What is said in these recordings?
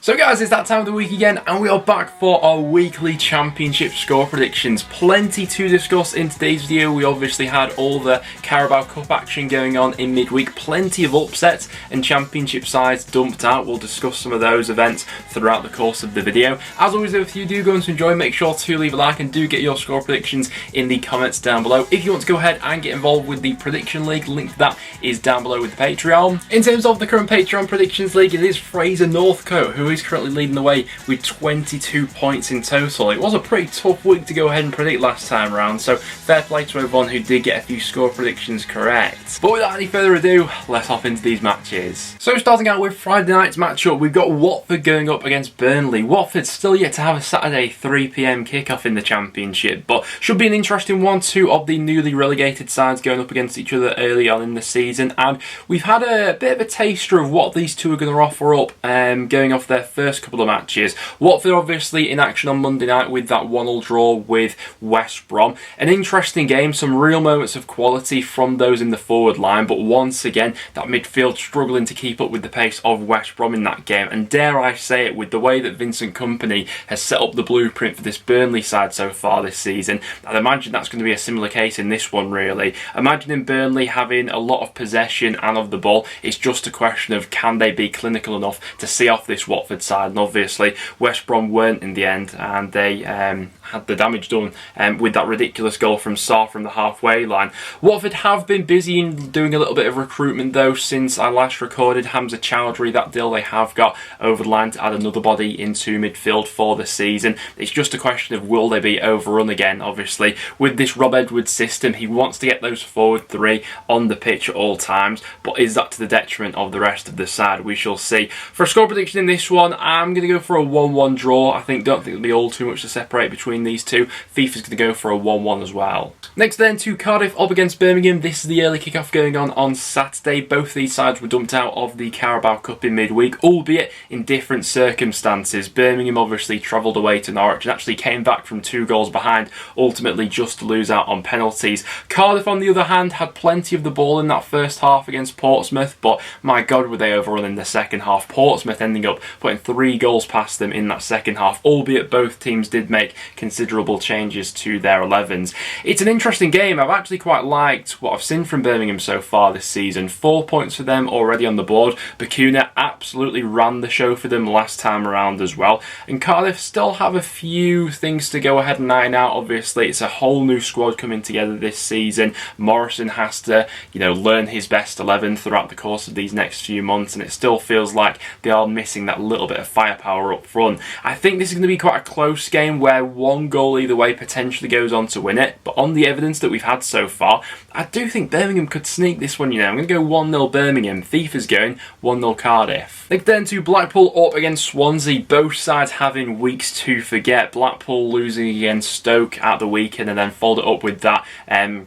So guys, it's that time of the week again and we are back for our weekly championship score predictions. Plenty to discuss in today's video. We obviously had all the Carabao Cup action going on in midweek, plenty of upsets and championship sides dumped out. We'll discuss some of those events throughout the course of the video. As always, if you do go on to enjoy, make sure to leave a like and do get your score predictions in the comments down below. If you want to go ahead and get involved with the prediction league, link to that is down below with the Patreon. In terms of the current Patreon predictions league, it is Fraser Northcote who is currently leading the way with 22 points in total. It was a pretty tough week to go ahead and predict last time around, so fair play to everyone who did get a few score predictions correct. But without any further ado, let's hop into these matches. So starting out with Friday night's matchup, we've got Watford going up against Burnley. Watford's still yet to have a Saturday 3 PM kickoff in the Championship, but should be an interesting one. Two of the newly relegated sides going up against each other early on in the season, and we've had a bit of a taster of what these two are going to offer up going off their first couple of matches. Watford obviously in action on Monday night with that 1-1 draw with West Brom. An interesting game, some real moments of quality from those in the forward line, but once again that midfield struggling to keep up with the pace of West Brom in that game. And dare I say it, with the way that Vincent Kompany has set up the blueprint for this Burnley side so far this season, I'd imagine that's going to be a similar case in this one really. Imagining Burnley having a lot of possession and of the ball, it's just a question of can they be clinical enough to see off this Watford side. And obviously West Brom weren't in the end, and they had the damage done with that ridiculous goal from Sarr from the halfway line. Watford have been busy in doing a little bit of recruitment though since I last recorded. Hamza Chowdhury, that deal they have got over the line to add another body into midfield for the season. It's just a question of will they be overrun again. Obviously with this Rob Edwards system, he wants to get those forward three on the pitch at all times, but is that to the detriment of the rest of the side? We shall see. For a score prediction in this one, I'm going to go for a 1-1 draw. Don't think there'll be all too much to separate between these two. FIFA's going to go for a 1-1 as well. Next then to Cardiff up against Birmingham. This is the early kickoff going on Saturday. Both these sides were dumped out of the Carabao Cup in midweek, albeit in different circumstances. Birmingham obviously travelled away to Norwich and actually came back from 2 goals behind, ultimately just to lose out on penalties. Cardiff on the other hand had plenty of the ball in that first half against Portsmouth, but my God were they overrun in the second half. Portsmouth ending up putting 3 goals past them in that second half, albeit both teams did make considerable changes to their 11s. It's an interesting game. I've actually quite liked what I've seen from Birmingham so far this season. 4 points for them already on the board. Bakuna absolutely ran the show for them last time around as well. And Cardiff still have a few things to go ahead and iron out. Obviously, it's a whole new squad coming together this season. Morrison has to, learn his best 11 throughout the course of these next few months, and it still feels like they are missing that little bit of firepower up front. I think this is going to be quite a close game where 1 goal either way potentially goes on to win it, but on the evidence that we've had so far, I do think Birmingham could sneak this one. I'm going to go 1-0 Birmingham. FIFA's going 1-0 Cardiff. Next then to Blackpool up against Swansea. Both sides having weeks to forget. Blackpool losing against Stoke at the weekend and then followed it up with that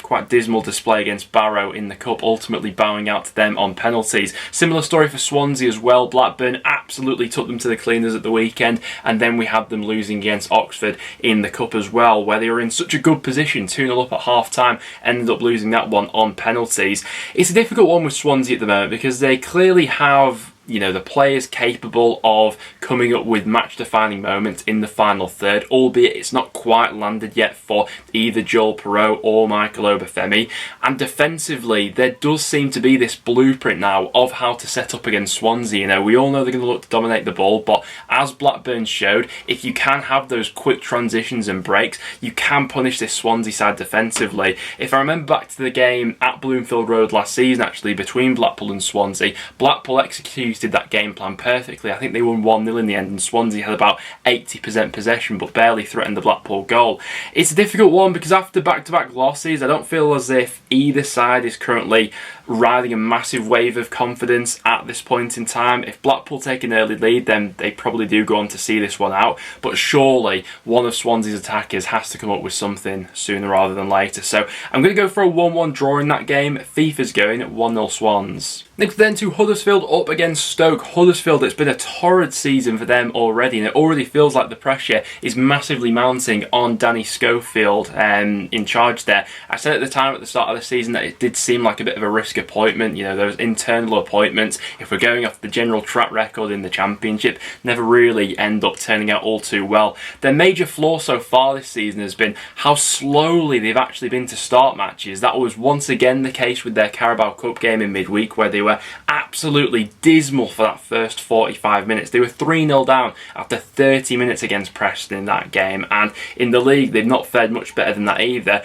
quite dismal display against Barrow in the Cup, ultimately bowing out to them on penalties. Similar story for Swansea as well. Blackburn absolutely took them to the cleaners at the weekend, and then we had them losing against Oxford in the Cup as well, where they were in such a good position, 2-0 up at half-time, ended up losing that one on penalties. It's a difficult one with Swansea at the moment because they clearly have the players capable of coming up with match-defining moments in the final third, albeit it's not quite landed yet for either Joel Perreault or Michael Obafemi. And defensively, there does seem to be this blueprint now of how to set up against Swansea. We all know they're going to look to dominate the ball, but as Blackburn showed, if you can have those quick transitions and breaks, you can punish this Swansea side defensively. If I remember back to the game at Bloomfield Road last season, actually, between Blackpool and Swansea, Blackpool executed that game plan perfectly. I think they won 1-0 in the end, and Swansea had about 80% possession but barely threatened the Blackpool goal. It's a difficult one because after back-to-back losses, I don't feel as if either side is currently riding a massive wave of confidence at this point in time. If Blackpool take an early lead, then they probably do go on to see this one out, but surely one of Swansea's attackers has to come up with something sooner rather than later. So I'm going to go for a 1-1 draw in that game. FIFA's going at 1-0 Swans. Next then to Huddersfield up against Stoke, Huddersfield, it's been a torrid season for them already, and it already feels like the pressure is massively mounting on Danny Schofield in charge there. I said at the time at the start of the season that it did seem like a bit of a risk appointment, you know, those internal appointments, if we're going off the general track record in the Championship, never really end up turning out all too well. Their major flaw so far this season has been how slowly they've actually been to start matches. That was once again the case with their Carabao Cup game in midweek, where they were absolutely dismal for that first 45 minutes. They were 3-0 down after 30 minutes against Preston in that game, and in the league they've not fared much better than that either.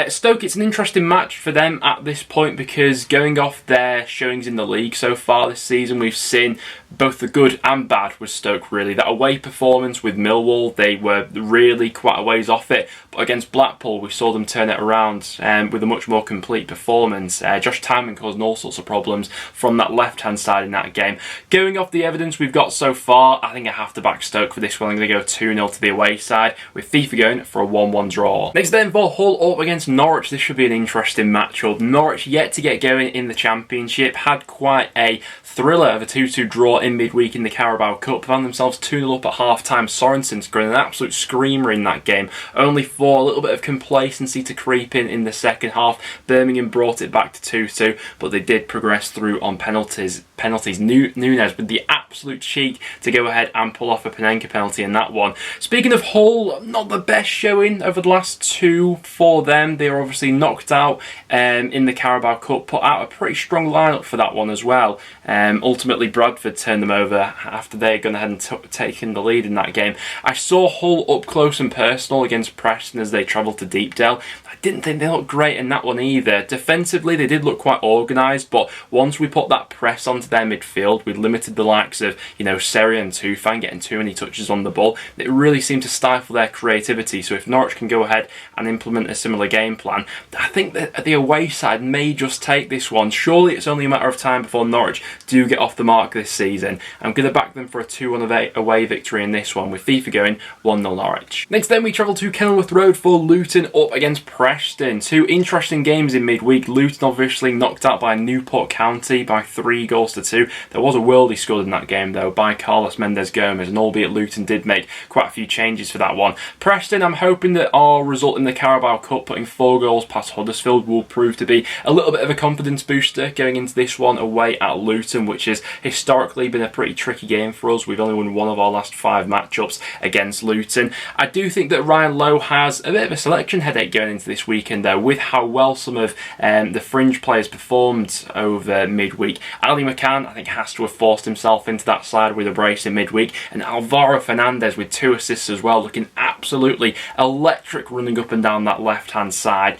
Stoke, it's an interesting match for them at this point, because going off their showings in the league so far this season, we've seen both the good and bad with Stoke really. That away performance with Millwall, they were really quite a ways off it, but against Blackpool we saw them turn it around with a much more complete performance. Josh Tymon caused all sorts of problems from that left hand side in that game. Going off the evidence we've got so far, I think I have to back Stoke for this one. I'm going to go 2-0 to the away side, with FIFA going for a 1-1 draw. Next then for Hull up against Norwich. This should be an interesting matchup. Norwich yet to get going in the Championship, had quite a thriller of a 2-2 draw in midweek in the Carabao Cup, found themselves 2-0 up at half-time. Sorensen scoring an absolute screamer in that game, only for a little bit of complacency to creep in the second half. Birmingham brought it back to 2-2, but they did progress through on penalties. Nunes with the absolute cheek to go ahead and pull off a Panenka penalty in that one. Speaking of Hull, not the best showing over the last two for them. They were obviously knocked out in the Carabao Cup, put out a pretty strong lineup for that one as well. Ultimately Bradford turned them over after they had gone ahead and taken the lead in that game. I saw Hull up close and personal against Preston as they travelled to Deepdale. I didn't think they looked great in that one either. Defensively they did look quite organised, but once we put that press onto their midfield, we limited the likes of, you know, Seri and Tufan getting too many touches on the ball. It really seemed to stifle their creativity. So if Norwich can go ahead and implement a similar game plan, I think that the away side may just take this one. Surely it's only a matter of time before Norwich do get off the mark this season. I'm going to back them for a 2-1 away victory in this one, with FIFA going 1-0 Norwich. Next then we travel to Kenilworth Road for Luton up against Preston. Two interesting games in midweek. Luton obviously knocked out by Newport County by 3-2. There was a worldie scored in that game though by Carlos Mendes Gomez, and albeit Luton did make quite a few changes for that one. Preston, I'm hoping that our result in the Carabao Cup, putting 4 goals past Huddersfield, will prove to be a little bit of a confidence booster going into this one away at Luton, which has historically been a pretty tricky game for us. We've only won one of our last 5 matchups against Luton. I do think that Ryan Lowe has a bit of a selection headache going into this weekend though, with how well some of the fringe players performed over midweek. Ali McCann, I think, has to have forced himself into that side with a brace in midweek, and Alvaro Fernandez with 2 assists as well, looking absolutely electric running up and down that left hand side.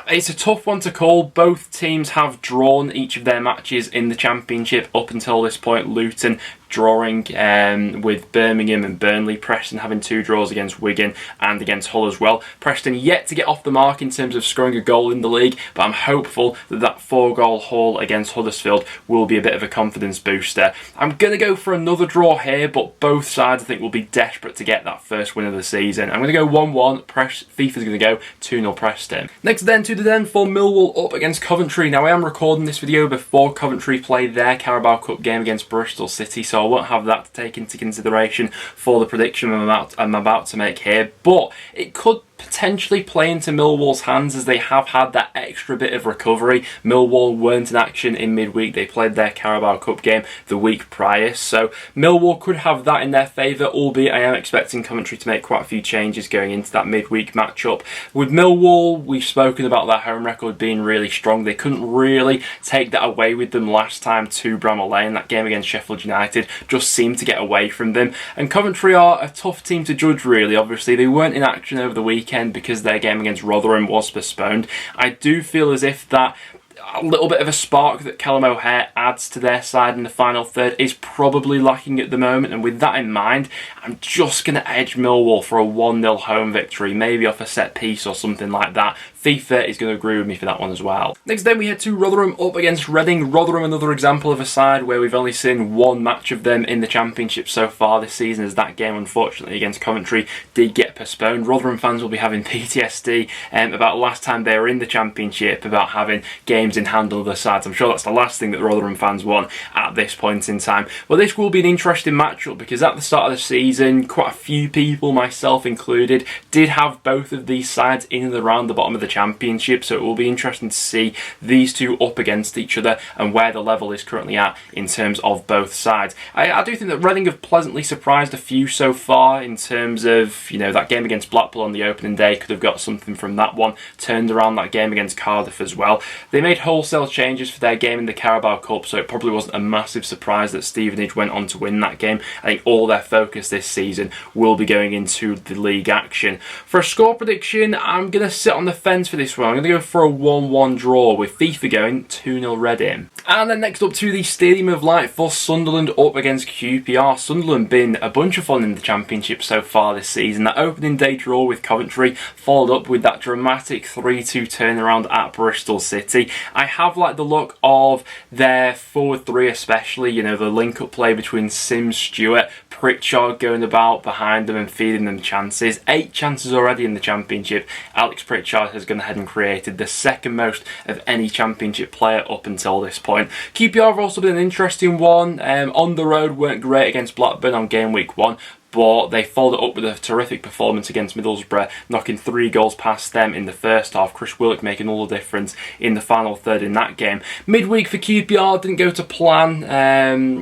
It's a tough one to call. Both teams have drawn each of their matches in the Championship up until this point. Luton drawing with Birmingham and Burnley, Preston having 2 draws against Wigan and against Hull as well. Preston yet to get off the mark in terms of scoring a goal in the league, but I'm hopeful that that 4-goal haul against Huddersfield will be a bit of a confidence booster. I'm going to go for another draw here, but both sides I think will be desperate to get that first win of the season. I'm going to go 1-1. FIFA's going to go 2-0 Preston. Next then to the den for Millwall up against Coventry. Now I am recording this video before Coventry play their Carabao Cup game against Bristol City, so I won't have that to take into consideration for the prediction I'm about to make here, but it could potentially play into Millwall's hands, as they have had that extra bit of recovery. Millwall weren't in action in midweek. They played their Carabao Cup game the week prior, so Millwall could have that in their favour, albeit I am expecting Coventry to make quite a few changes going into that midweek matchup. With Millwall, we've spoken about their home record being really strong. They couldn't really take that away with them last time to Bramall Lane. That game against Sheffield United just seemed to get away from them, and Coventry are a tough team to judge really. Obviously they weren't in action over the weekend because their game against Rotherham was postponed. I do feel as if that a little bit of a spark that Callum O'Hare adds to their side in the final third is probably lacking at the moment, and with that in mind, I'm just going to edge Millwall for a 1-0 home victory, maybe off a set piece or something like that. FIFA is going to agree with me for that one as well. Next then we head to Rotherham up against Reading. Rotherham, another example of a side where we've only seen one match of them in the Championship so far this season, as that game unfortunately against Coventry did get postponed. Rotherham fans will be having PTSD about last time they were in the Championship, about having games in hand on other sides. I'm sure that's the last thing that the Rotherham fans want at this point in time. Well, this will be an interesting matchup because at the start of the season, quite a few people, myself included, did have both of these sides in and around the bottom of the Championship, so it will be interesting to see these two up against each other and where the level is currently at in terms of both sides. I do think that Reading have pleasantly surprised a few so far in terms of, you know, that game against Blackpool on the opening day, could have got something from that one, turned around that game against Cardiff as well. They made wholesale changes for their game in the Carabao Cup, so it probably wasn't a massive surprise that Stevenage went on to win that game. I think all their focus this season will be going into the league action. For a score prediction, I'm going to sit on the fence for this one. I'm going to go for a 1-1 draw with FIFA going 2-0 Reading. And then next up to the Stadium of Light for Sunderland up against QPR. Sunderland been a bunch of fun in the Championship so far this season. That opening day draw with Coventry followed up with that dramatic 3-2 turnaround at Bristol City. I have liked the look of their forward three especially, you know, the link-up play between Sims, Stewart, Pritchard going about behind them and feeding them chances. 8 chances already in the Championship. Alex Pritchard has gone ahead and created the second most of any Championship player up until this point. QPR have also been an interesting one. On the road weren't great against Blackburn on game week 1, but they followed it up with a terrific performance against Middlesbrough, knocking 3 goals past them in the first half. Chris Willock making all the difference in the final third in that game. Midweek for QPR didn't go to plan.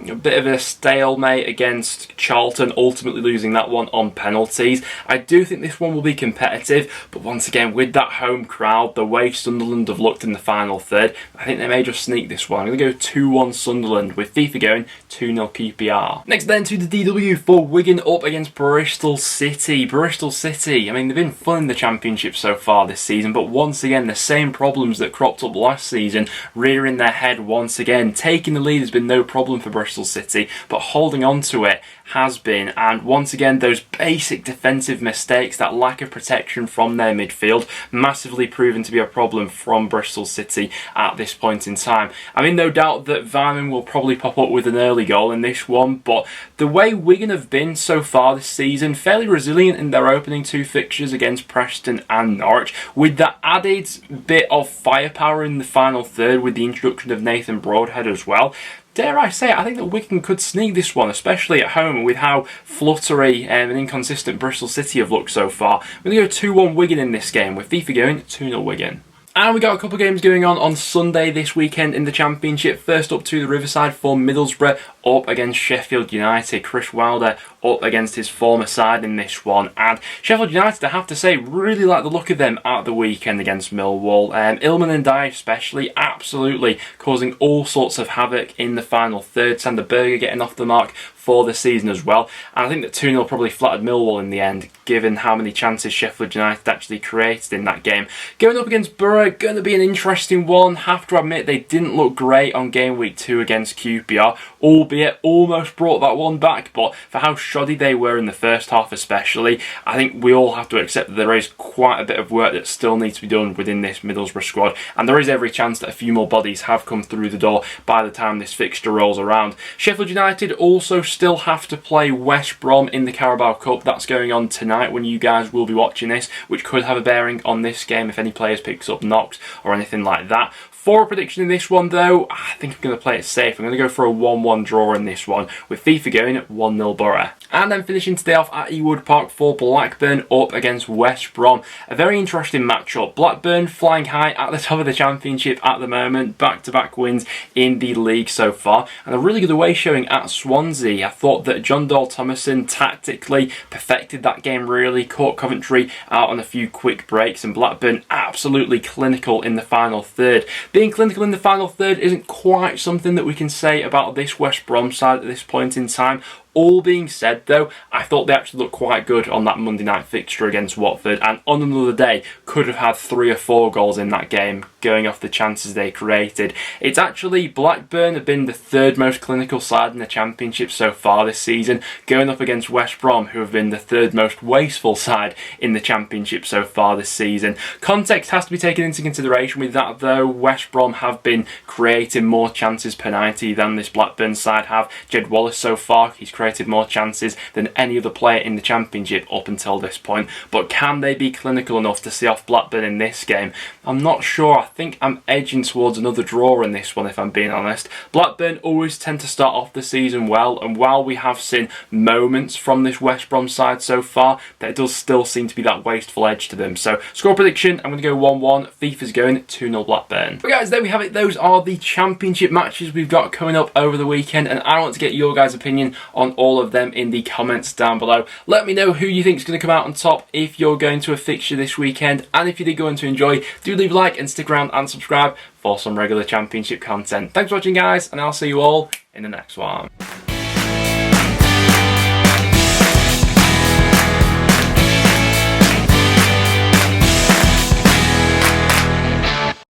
A bit of a stalemate against Charlton, ultimately losing that one on penalties. I do think this one will be competitive, but once again, with that home crowd, the way Sunderland have looked in the final third, I think they may just sneak this one. I'm going to go 2-1 Sunderland, with FIFA going 2-0 QPR. Next then to the DW for Wigan up against Bristol City. Bristol City, I mean, they've been fun in the Championship so far this season, but once again, the same problems that cropped up last season rearing their head once again. Taking the lead has been no problem for Bristol City, but holding on to it has been, and once again those basic defensive mistakes, that lack of protection from their midfield, massively proven to be a problem from Bristol City at this point in time. I mean, no doubt that Varman will probably pop up with an early goal in this one, but the way Wigan have been so far this season, fairly resilient in their opening 2 fixtures against Preston and Norwich, with that added bit of firepower in the final third with the introduction of Nathan Broadhead as well. Dare I say it, I think that Wigan could sneak this one, especially at home with how fluttery and inconsistent Bristol City have looked so far. We're going to go 2-1 Wigan in this game, with FIFA going 2-0 Wigan. And we got a couple of games going on Sunday this weekend in the Championship. First up to the Riverside for Middlesbrough up against Sheffield United. Chris Wilder up against his former side in this one. And Sheffield United, I have to say, really like the look of them at the weekend against Millwall. Ilman and Dye especially, absolutely causing all sorts of havoc in the final third. Sander Berger getting off the mark for the season as well. And I think that 2-0 probably flattered Millwall in the end, given how many chances Sheffield United actually created in that game. Going up against Borough, going to be an interesting one. Have to admit, they didn't look great on game week 2 against QPR, albeit almost brought that one back, but for how shoddy they were in the first half especially, I think we all have to accept that there is quite a bit of work that still needs to be done within this Middlesbrough squad, and there is every chance that a few more bodies have come through the door by the time this fixture rolls around. Sheffield United also still have to play West Brom in the Carabao Cup. That's going on tonight when you guys will be watching this, which could have a bearing on this game if any players picks up knocks or anything like that. For a prediction in this one though, I think I'm going to play it safe. I'm going to go for a 1-1 draw in this one, with FIFA going at 1-0 Borough. And then finishing today off at Ewood Park for Blackburn up against West Brom. A very interesting matchup. Blackburn flying high at the top of the Championship at the moment. Back-to-back wins in the league so far. And a really good away showing at Swansea. I thought that John Dahl Thomason tactically perfected that game really. Caught Coventry out on a few quick breaks. And Blackburn absolutely clinical in the final third. Being clinical in the final third isn't quite something that we can say about this West Brom side at this point in time, All being said though, I thought they actually looked quite good on that Monday night fixture against Watford, and on another day could have had 3 or 4 goals in that game going off the chances they created. It's actually Blackburn have been the 3rd most clinical side in the Championship so far this season, going up against West Brom, who have been the 3rd most wasteful side in the Championship so far this season. Context has to be taken into consideration with that though. West Brom have been creating more chances per 90 than this Blackburn side have. Jed Wallace so far, he's created more chances than any other player in the Championship up until this point. But can they be clinical enough to see off Blackburn in this game? I'm not sure. I think I'm edging towards another draw in this one, if I'm being honest. Blackburn always tend to start off the season well, and while we have seen moments from this West Brom side so far, there does still seem to be that wasteful edge to them. So score prediction, I'm going to go 1-1. FIFA's going 2-0 Blackburn. But guys, there we have it. Those are the Championship matches we've got coming up over the weekend, and I want to get your guys' opinion on all of them in the comments down below. Let me know who you think is going to come out on top if you're going to a fixture this weekend, and if you did go on to enjoy, do leave a like and stick around and subscribe for some regular Championship content. Thanks for watching guys, and I'll see you all in the next one.